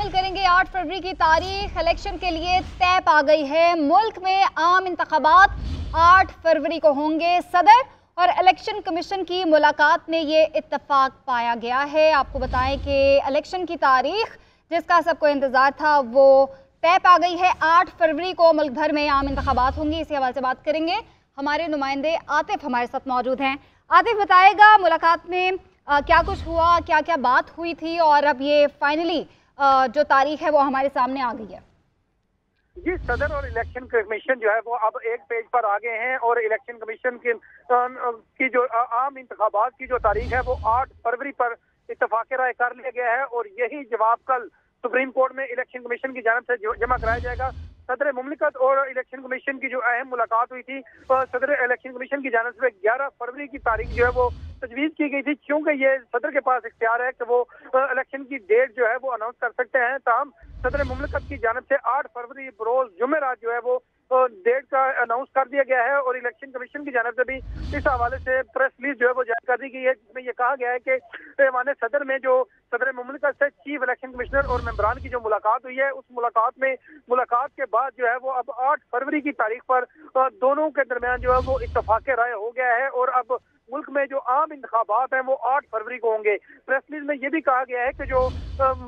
शामिल करेंगे। 8 फरवरी की तारीख इलेक्शन के लिए तय पा गई है। मुल्क में आम इंतखाबात 8 फरवरी को होंगे। सदर और इलेक्शन कमीशन की मुलाकात में ये इत्तफाक पाया गया है। आपको बताएं कि इलेक्शन की तारीख जिसका सबको इंतजार था वो तय पा गई है। 8 फरवरी को मुल्क भर में आम इंतखाबात होंगी। इसी हवाले से बात करेंगे, हमारे नुमाइंदे आतिफ हमारे साथ मौजूद हैं। आतिफ बताएगा मुलाकात में क्या कुछ हुआ, क्या क्या बात हुई थी और अब ये फाइनली जो तारीख है वो हमारे सामने आ गई है। जी, सदर और इलेक्शन कमीशन जो है वो अब एक पेज पर आ गए हैं और इलेक्शन कमीशन की जो आम इंतखाबात की जो तारीख है वो 8 फरवरी पर इत्तफाक राय कर लिया गया है और यही जवाब कल सुप्रीम कोर्ट में इलेक्शन कमीशन की जानब से जमा कराया जाएगा। सदर मुमलिकत और इलेक्शन कमीशन की जो अहम मुलाकात हुई थी सदर इलेक्शन कमीशन की जानब से 11 फरवरी की तारीख जो है वो तजवीज़ की गई थी, क्योंकि ये सदर के पास इख्तियार है कि वो इलेक्शन की डेट जो है वो अनाउंस कर सकते हैं। ताहम सदर मुमलिकत की जानब से 8 फरवरी बरोज जुमेरात जो है वो डेट का अनाउंस कर दिया गया है और इलेक्शन कमीशन की जानब से भी इस हवाले से प्रेस रिलीज जो है वो जारी कर दी गई है, जिसमें ये कहा गया है कि ऐवान सदर में जो सदर मुमलिकत से चीफ इलेक्शन कमिश्नर और मेंबरान की जो मुलाकात हुई है, उस मुलाकात के बाद जो है वो अब 8 फरवरी की तारीख पर दोनों के दरमियान जो है वो इत्तफाक राय हो गया है और अब मुल्क में जो आम इंतखाबात हैं वो 8 फरवरी को होंगे। प्रेस रिलीज में ये भी कहा गया है कि जो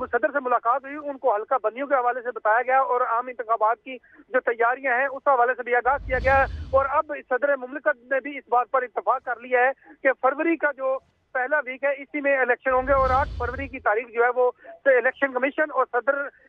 सदर से मुलाकात हुई उनको हल्का बंदियों के हवाले से बताया गया और आम इंतखाबात की जो तैयारियां हैं उस हवाले से भी आगाह किया गया और अब सदर मुमलिकत ने भी इस बात पर इत्तफाक कर लिया है कि फरवरी का जो पहला वीक है इसी में इलेक्शन होंगे और 8 फरवरी की तारीख जो है वो इलेक्शन कमीशन और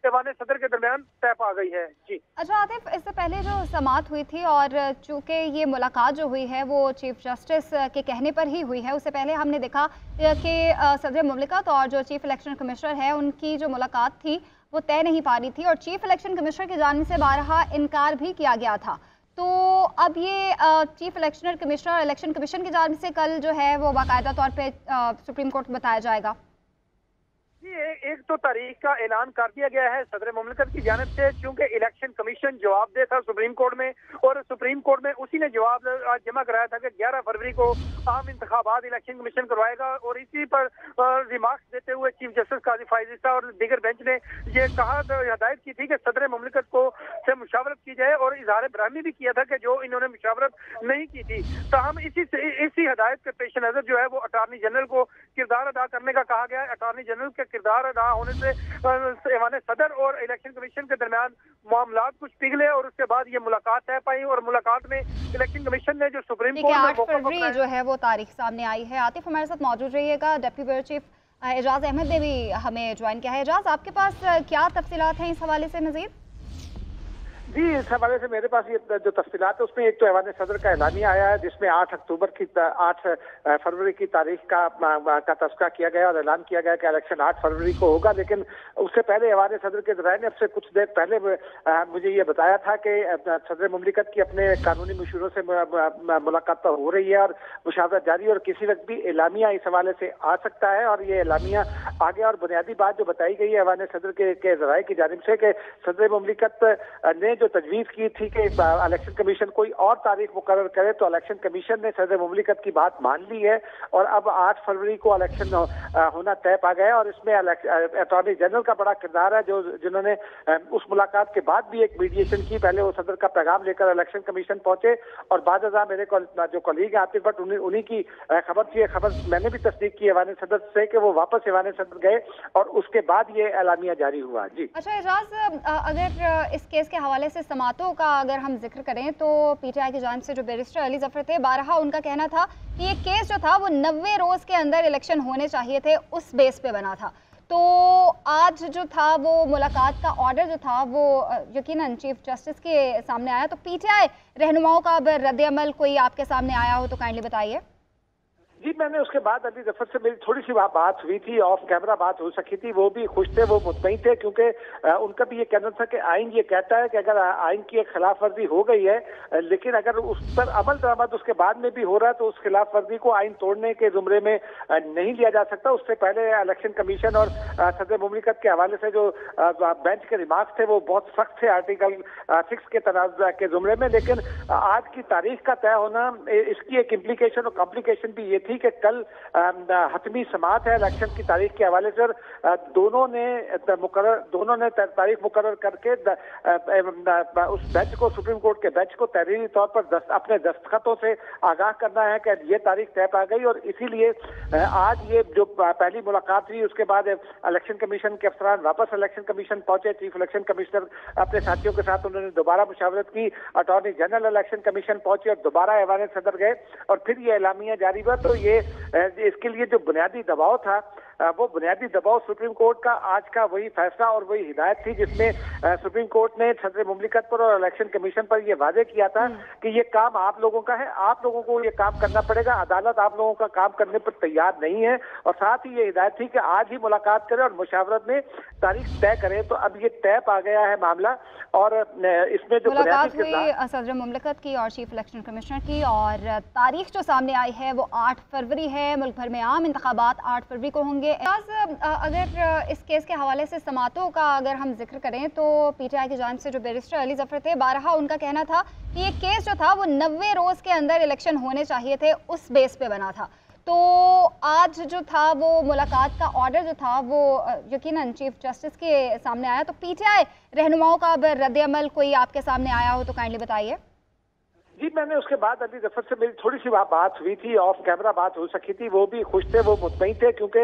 ऐवान सदर के दरमियान तय पा गई है। जी अच्छा आतिफ, इससे पहले जो समाअत हुई थी और चूंकि ये मुलाकात जो हुई है वो चीफ जस्टिस के कहने पर ही हुई है, उससे पहले हमने देखा कि सदर मुमलिकत और जो चीफ इलेक्शन कमिश्नर है उनकी जो मुलाकात थी वो तय नहीं पा रही थी और चीफ इलेक्शन कमिश्नर की जानिब से बारहा इनकार भी किया गया था। तो अब ये चीफ इलेक्शन कमिश्नर और इलेक्शन कमीशन की जानिब से कल जो है वो बाकायदा तौर पे सुप्रीम कोर्ट में बताया जाएगा। एक तो तारीख का ऐलान कर दिया गया है सदर मुमलिकत की जानिब से, क्योंकि इलेक्शन कमीशन जवाब दे था सुप्रीम कोर्ट में और सुप्रीम कोर्ट में उसी ने जवाब जमा कराया था कि 11 फरवरी को आम इंतखाबात इलेक्शन कमीशन करवाएगा और इसी पर रिमार्क्स देते हुए चीफ जस्टिस काजी फायज़ और दीगर बेंच ने ये कहा हिदायत की थी कि सदर मुमलिकत को से मुशावरत की जाए और इजहार बरामी भी किया था कि जो इन्होंने मुशावरत नहीं की थी। तो हम इसी हिदायत के पेश नजर जो है वो अटॉर्नी जनरल को किरदार अदा करने का कहा गया है। अटॉर्नी जनरल के किरदार अदा होने से ऐवान सदर और इलेक्शन कमीशन के दरमियान मामलात कुछ पिघले और उसके बाद ये मुलाकात तय पाई और मुलाकात में इलेक्शन कमीशन ने जो सुप्रीम कोर्ट में 8 फरवरी जो है वो तारीख सामने आई है। आतिफ हमारे साथ मौजूद रहिएगा। Deputy bureau chief Ejaz Ahmed ने भी हमें ज्वाइन किया है। एजाज, आपके पास क्या तफसीलात हैं इस हवाले से मजीद? जी, इस हवाले से मेरे पास ये जो तफसीलात है उसमें एक तो ऐवान सदर का ऐलानिया आया है जिसमें 8 फरवरी की तारीख का तस्करा किया गया और ऐलान किया गया कि इलेक्शन 8 फरवरी को होगा। लेकिन उससे पहले ऐवान सदर के ज़राए ने अब से कुछ देर पहले मुझे ये बताया था कि सदर मुमलिकत की अपने कानूनी मशूरों से मुलाकात तो हो रही है और मुशावरत जारी और किसी वक्त भी एलामिया इस हवाले से आ सकता है और ये एलामिया आ गया। और बुनियादी बात जो बताई गई है ऐवान सदर के ज़राए की जानिब से कि सदर मुमलिकत ने जो तजवीज़ की थी कि इलेक्शन कमीशन कोई और तारीख मुकर्रर करे, तो इलेक्शन कमीशन ने सदर मुमलिकत की बात मान ली है और अब 8 फरवरी को इलेक्शन होना तय पा गया और इसमें अटॉर्नी जनरल का बड़ा किरदार है जिन्होंने उस मुलाकात के बाद भी एक मीडिएशन की। पहले वो सदर का पैगाम लेकर इलेक्शन कमीशन पहुंचे और बाद मेरे जो कलीग आतिफ भट्ट उन्हीं की खबर थी। खबर मैंने भी तस्दीक की ऐवान सदर से कि वो वापस ऐवान सदर गए और उसके बाद ये एलामिया जारी हुआ। जी अच्छा एजाज, अगर इस केस के हवाले से समातों का अगर हम जिक्र करें तो पीटीआई की जानिब से जो बैरिस्टर अली जफर थे, बारहा उनका कहना था कि ये केस जो था वो 90 रोज के अंदर इलेक्शन होने चाहिए थे, उस बेस पे बना था। तो आज जो था वो मुलाकात का ऑर्डर जो था वो यकीनन चीफ जस्टिस के सामने आया, तो पीटीआई रहनुमाओं का अब रद्द-ए-अमल कोई आपके सामने आया हो तो काइंडली बताइए। जी, मैंने उसके बाद अली जफर से मेरी थोड़ी सी बात हुई थी, ऑफ कैमरा बात हो सकी थी। वो भी खुश थे, वो मुतमईन थे, क्योंकि उनका भी ये कहना था कि आइन ये कहता है कि अगर आइन की एक खिलाफ वर्जी हो गई है लेकिन अगर उस पर अमल दरामद उसके बाद में भी हो रहा है तो उस खिलाफ वर्जी को आइन तोड़ने के जुमरे में नहीं लिया जा सकता। उससे पहले इलेक्शन कमीशन और सदर मुमलिकत के हवाले से जो बेंच के रिमार्क्स थे वो बहुत सख्त थे आर्टिकल 6 के तनाज़ा के जुमरे में। लेकिन आज की तारीख का तय होना, इसकी एक इम्प्लीकेशन और कॉम्प्लिकेशन भी ये थी थी कि कल हतमी समाअत है इलेक्शन की तारीख के हवाले से, दोनों ने तारीख मुकर्रर करके उस बेंच को, सुप्रीम कोर्ट के बेंच को तहरीरी तौर पर अपने दस्तखतों से आगाह करना है कि ये तारीख तय पा गई। और इसीलिए आज ये जो पहली मुलाकात हुई, उसके बाद इलेक्शन कमीशन के अफसरान वापस इलेक्शन कमीशन पहुंचे। चीफ इलेक्शन कमिश्नर अपने साथियों के साथ उन्होंने दोबारा मुशावरत की, अटॉर्नी जनरल इलेक्शन कमीशन पहुंचे और दोबारा ऐवान सदर गए और फिर ये एलामिया जारी हुआ। तो ये इसके लिए जो बुनियादी दबाव था, वो बुनियादी दबाव सुप्रीम कोर्ट का आज का वही फैसला और वही हिदायत थी जिसमें सुप्रीम कोर्ट ने सदर मुमलिकत पर और इलेक्शन कमीशन पर यह वादे किया था कि ये काम आप लोगों का है, आप लोगों को ये काम करना पड़ेगा, अदालत आप लोगों का काम करने पर तैयार नहीं है। और साथ ही ये हिदायत थी कि आज ही मुलाकात करें और मुशावरत में तारीख तय करें। तो अब ये तय पा गया है मामला और इसमें जो मुलाकात हुई सदर मुमलिकत की और चीफ इलेक्शन कमिश्नर की, और तारीख जो सामने आई है वो 8 फरवरी है। मुल्क भर में आम इंतखाबात 8 फरवरी को होंगे। अगर इस केस के हवाले से समातों का अगर हम जिक्र करें तो पीटीआई की जानिब से जो बैरिस्टर अली जफर थे, बारहा उनका कहना था कि ये केस जो था वो 90 रोज के अंदर इलेक्शन होने चाहिए थे, उस बेस पे बना था। तो आज जो था वो मुलाकात का ऑर्डर जो था वो यकीनन चीफ जस्टिस के सामने आया। तो पीटीआई रहनुमाओं का अब रद्द-ए-अमल कोई आपके सामने आया हो तो काइंडली बताइए। जी, मैंने उसके बाद अली जफर से मेरी थोड़ी सी बात हुई थी, ऑफ कैमरा बात हो सकी थी। वो भी खुश थे, वो मुतमईन थे, क्योंकि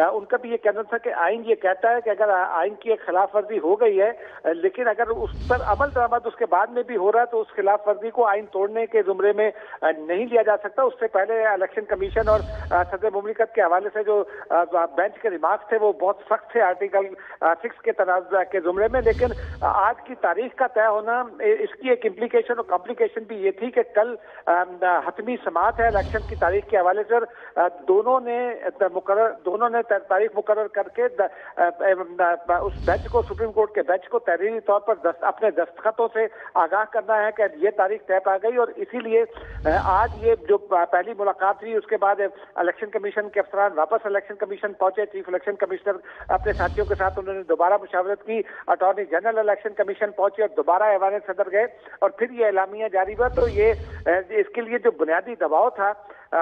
उनका भी ये कहना था कि आइन ये कहता है कि अगर आइन की एक खिलाफ वर्जी हो गई है, लेकिन अगर उस पर अमल दरामद उसके बाद में भी हो रहा है तो उस खिलाफ वर्जी को आइन तोड़ने के जुमरे में नहीं लिया जा सकता। उससे पहले इलेक्शन कमीशन और सदर मुमलिकत के हवाले से जो बेंच के रिमार्क्स थे वो बहुत सख्त थे आर्टिकल 6 के तनाज़ा के जुमरे में। लेकिन आज की तारीख का तय होना, इसकी एक इम्प्लीकेशन और कॉम्प्लिकेशन भी ये थी कि कल हतमी समाअत है इलेक्शन की तारीख के हवाले से, दोनों ने तारीख मुकर्रर करके उस बेंच को, सुप्रीम कोर्ट के बेंच को तहरीरी तौर पर अपने दस्तखतों से आगाह करना है कि ये तारीख तय पा गई। और इसीलिए आज ये जो पहली मुलाकात हुई, उसके बाद इलेक्शन कमीशन के अफसरान वापस इलेक्शन कमीशन पहुंचे। चीफ इलेक्शन कमिश्नर अपने साथियों के साथ उन्होंने दोबारा मुशावरत की, अटॉर्नी जनरल इलेक्शन कमीशन पहुंचे और दोबारा ऐवान सदर गए और फिर ये एलामिया जारी हुआ। तो ये इसके लिए जो बुनियादी दबाव था,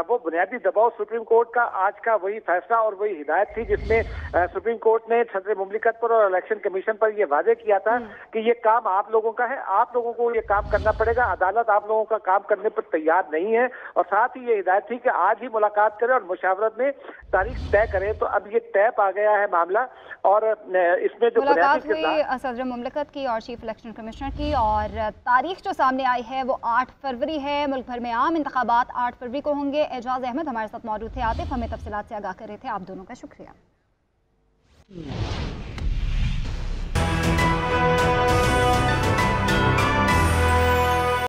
वो बुनियादी दबाव सुप्रीम कोर्ट का आज का वही फैसला और वही हिदायत थी जिसमें सुप्रीम कोर्ट ने सदर मुमलिकत पर और इलेक्शन कमीशन पर यह वादे किया था कि ये काम आप लोगों का है, आप लोगों को ये काम करना पड़ेगा, अदालत आप लोगों का काम करने पर तैयार नहीं है। और साथ ही ये हिदायत थी कि आज ही मुलाकात करें और मुशावरत में तारीख तय करें। तो अब ये तय पा गया है मामला और इसमें जो मुलाकात हुई सदर मुमलिकत की और चीफ इलेक्शन कमिश्नर की, और तारीख जो सामने आई है वो 8 फरवरी है। मुल्क भर में आम इंतखाबात 8 फरवरी को होंगे। एजाज अहमद हमारे साथ मौजूद थे, आतिफ हमें तफसीलात से आगाह कर रहे थे। आप दोनों का शुक्रिया।